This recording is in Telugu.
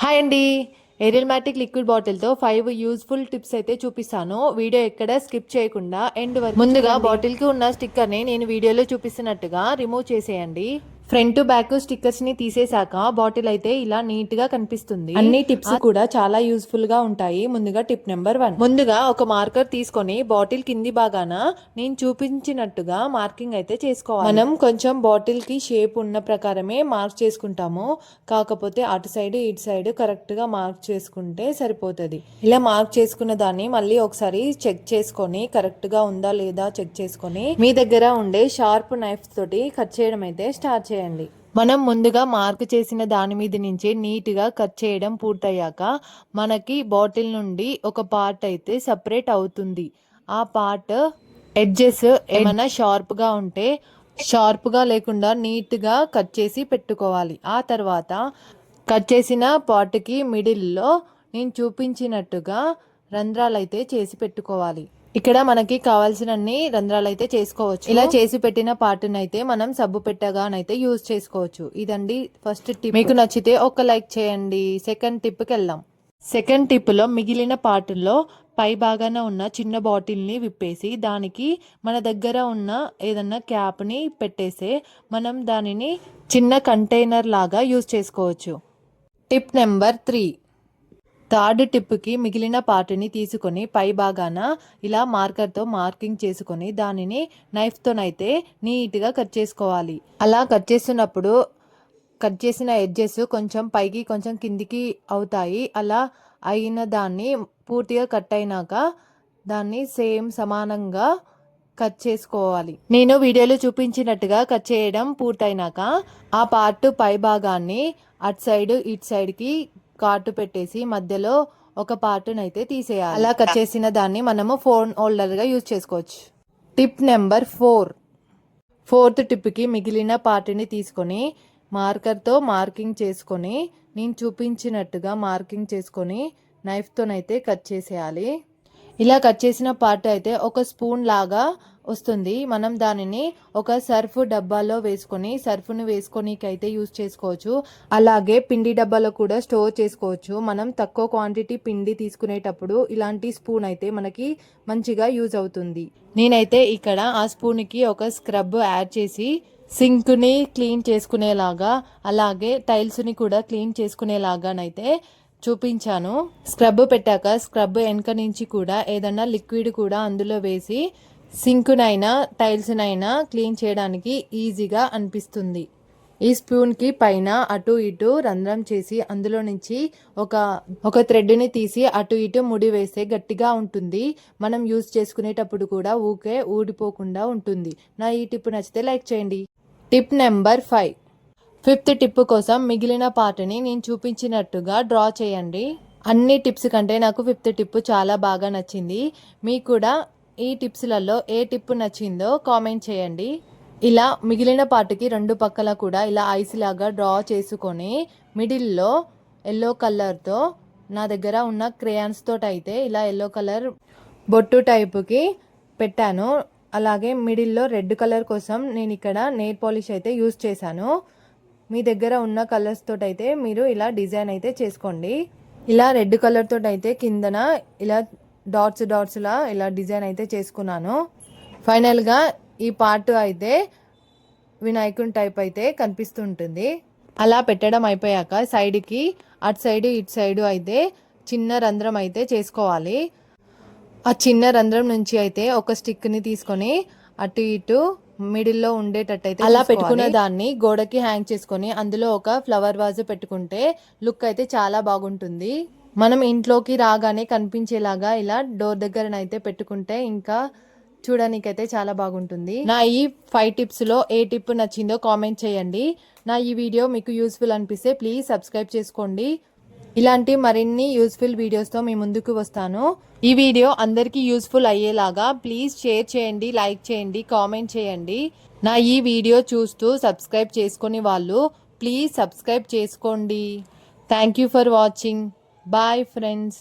హాయ్ అండి. ఏరియల్ మ్యాటిక్ లిక్విడ్ బాటిల్తో 5 యూస్ఫుల్ టిప్స్ అయితే చూపిస్తాను. వీడియో ఎక్కడ స్కిప్ చేయకుండా ఎండ్ వరకు ముందుగా బాటిల్కి ఉన్న స్టిక్కర్ని నేను వీడియోలో చూపిస్తున్నట్టుగా రిమూవ్ చేసేయండి. ఫ్రంట్ బ్యాక్ స్టిక్కర్స్ ని తీసేశాక బాటిల్ అయితే ఇలా నీట్ గా కనిపిస్తుంది. అన్ని టిప్స్ కూడా చాలా యూస్ఫుల్ గా ఉంటాయి. ముందుగా టిప్ నెంబర్ 1, ముందుగా ఒక మార్కర్ తీసుకొని బాటిల్ కింది భాగాన నేను చూపించినట్టుగా మార్కింగ్ అయితే చేసుకోవాలి. మనం కొంచెం బాటిల్ కి షేప్ ఉన్న ప్రకారమే మార్క్ చేసుకుంటాము. కాకపోతే అటు సైడ్ ఇటు సైడ్ కరెక్ట్ గా మార్క్ చేసుకుంటే సరిపోతుంది. ఇలా మార్క్ చేసుకున్న దాన్ని మళ్ళీ ఒకసారి చెక్ చేసుకొని కరెక్ట్ గా ఉందా లేదా చెక్ చేసుకొని మీ దగ్గర ఉండే షార్ప్ నైఫ్ తోటి కట్ చేయడం అయితే స్టార్ట్ చేయండి. మనం ముందుగా మార్క్ చేసిన దాని మీద నుంచి నీట్గా కట్ చేయడం పూర్తయ్యాక మనకి బాటిల్ నుండి ఒక పార్ట్ అయితే సపరేట్ అవుతుంది. ఆ పార్ట్ ఎడ్జెస్ ఏమైనా షార్ప్గా ఉంటే షార్ప్గా లేకుండా నీట్గా కట్ చేసి పెట్టుకోవాలి. ఆ తర్వాత కట్ చేసిన పార్ట్కి మిడిల్లో నేను చూపించినట్టుగా రంధ్రాలు అయితే చేసి పెట్టుకోవాలి. ఇక్కడ మనకి కావాల్సినన్ని రంధ్రాలు అయితే చేసుకోవచ్చు. ఇలా చేసి పెట్టిన పార్ట్ని అయితే మనం సబ్బు పెట్టగానైతే యూజ్ చేసుకోవచ్చు. ఇదండి ఫస్ట్ టిప్. మీకు నచ్చితే ఒక లైక్ చేయండి. సెకండ్ టిప్కి వెళ్దాం. సెకండ్ టిప్లో మిగిలిన పార్ట్లో పై భాగాన ఉన్న చిన్న బాటిల్ని విప్పేసి దానికి మన దగ్గర ఉన్న ఏదన్నా క్యాప్ని పెట్టేస్తే మనం దానిని చిన్న కంటైనర్ లాగా యూజ్ చేసుకోవచ్చు. టిప్ నెంబర్ 3, థర్డ్ టిప్కి మిగిలిన పార్ట్ని తీసుకొని పై భాగాన ఇలా మార్కర్తో మార్కింగ్ చేసుకొని దానిని నైఫ్తోనైతే నీట్గా కట్ చేసుకోవాలి. అలా కట్ చేస్తున్నప్పుడు కట్ చేసిన ఎడ్జెస్ కొంచెం పైకి కొంచెం కిందికి అవుతాయి. అలా అయిన దాన్ని పూర్తిగా కట్ అయినాక దాన్ని సేమ్ సమానంగా కట్ చేసుకోవాలి. నేను వీడియోలో చూపించినట్టుగా కట్ చేయడం పూర్తయినాక ఆ పార్ట్ పై భాగాన్ని అటు సైడ్ ఇటు సైడ్కి కాటు పెట్టేసి మధ్యలో ఒక పార్ట్నైతే తీసేయాలి. అలా కట్ చేసిన దాన్ని మనము ఫోన్ హోల్డర్గా యూజ్ చేసుకోవచ్చు. టిప్ నెంబర్ 4, ఫోర్త్ టిప్కి మిగిలిన పార్ట్ని తీసుకొని మార్కర్తో మార్కింగ్ చేసుకొని నేను చూపించినట్టుగా మార్కింగ్ చేసుకొని నైఫ్తోనైతే కట్ చేసేయాలి. ఇలా కట్ చేసిన పార్ట్ అయితే ఒక స్పూన్ లాగా వస్తుంది. మనం దానిని ఒక సర్ఫ్ డబ్బాలో వేసుకొని సర్ఫ్ను వేసుకొనికైతే యూజ్ చేసుకోవచ్చు. అలాగే పిండి డబ్బాలో కూడా స్టోర్ చేసుకోవచ్చు. మనం తక్కువ క్వాంటిటీ పిండి తీసుకునేటప్పుడు ఇలాంటి స్పూన్ అయితే మనకి మంచిగా యూజ్ అవుతుంది. నేనైతే ఇక్కడ ఆ స్పూన్కి ఒక స్క్రబ్ యాడ్ చేసి సింక్ని క్లీన్ చేసుకునేలాగా అలాగే టైల్స్ని కూడా క్లీన్ చేసుకునేలాగానైతే చూపించాను. స్క్రబ్ పెట్టాక స్క్రబ్ వెనక నుంచి కూడా ఏదన్నా లిక్విడ్ కూడా అందులో వేసి సింక్నైనా టైల్స్నైనా క్లీన్ చేయడానికి ఈజీగా అనిపిస్తుంది. ఈ స్పూన్కి పైన అటు ఇటు రంధ్రం చేసి అందులో నుంచి ఒక థ్రెడ్ని తీసి అటు ఇటు ముడి వేస్తే గట్టిగా ఉంటుంది. మనం యూజ్ చేసుకునేటప్పుడు కూడా ఊకే ఊడిపోకుండా ఉంటుంది. నా ఈ టిప్ నచ్చితే లైక్ చేయండి. టిప్ నెంబర్ 5, ఫిఫ్త్ టిప్ కోసం మిగిలిన పార్ట్ని నేను చూపించినట్టుగా డ్రా చేయండి. అన్ని టిప్స్ కంటే నాకు ఫిఫ్త్ టిప్ చాలా బాగా నచ్చింది. మీకు కూడా ఈ టిప్స్లలో ఏ టిప్ నచ్చిందో కామెంట్ చేయండి. ఇలా మిగిలిన పార్ట్కి రెండు పక్కల కూడా ఇలా ఐస్ లాగా డ్రా చేసుకొని మిడిల్లో ఎల్లో కలర్తో నా దగ్గర ఉన్న క్రేయాన్స్ తోటి అయితే ఇలా ఎల్లో కలర్ బొట్టు టైపుకి పెట్టాను. అలాగే మిడిల్లో రెడ్ కలర్ కోసం నేను ఇక్కడ నెయిల్ పాలిష్ అయితే యూజ్ చేశాను. మీ దగ్గర ఉన్న కలర్స్ తోటి అయితే మీరు ఇలా డిజైన్ అయితే చేసుకోండి. ఇలా రెడ్ కలర్ తోటి అయితే కిందన ఇలా డాట్స్లా ఇలా డిజైన్ అయితే చేసుకున్నాను. ఫైనల్గా ఈ పార్ట్ అయితే వినాయకుని టైప్ అయితే కనిపిస్తుంటుంది. అలా పెట్టడం అయిపోయాక సైడ్కి అటు సైడ్ ఇటు సైడ్ అయితే చిన్న రంధ్రం అయితే చేసుకోవాలి. ఆ చిన్న రంధ్రం నుంచి అయితే ఒక స్టిక్ని తీసుకొని అటు ఇటు మిడిల్లో ఉండేటట్టయితే అలా పెట్టుకున్న దాన్ని గోడకి హ్యాంగ్ చేసుకొని అందులో ఒక ఫ్లవర్ వాజ్ పెట్టుకుంటే లుక్ అయితే చాలా బాగుంటుంది. మనం ఇంట్లోకి రాగానే కనిపించేలాగా ఇలా డోర్ దగ్గరనైతే పెట్టుకుంటే ఇంకా చూడడానికైతే చాలా బాగుంటుంది. నా ఈ 5 టిప్స్లో ఏ టిప్ నచ్చిందో కామెంట్ చేయండి. నా ఈ వీడియో మీకు యూస్ఫుల్ అనిపిస్తే ప్లీజ్ సబ్స్క్రైబ్ చేసుకోండి. ఇలాంటి మరిన్ని యూస్ఫుల్ వీడియోస్తో మీ ముందుకు వస్తాను. ఈ వీడియో అందరికీ యూస్ఫుల్ అయ్యేలాగా ప్లీజ్ షేర్ చేయండి, లైక్ చేయండి, కామెంట్ చేయండి. నా ఈ వీడియో చూస్తూ సబ్స్క్రైబ్ చేసుకొని వాళ్ళు ప్లీజ్ సబ్స్క్రైబ్ చేసుకోండి. Thank you for watching. Bye friends.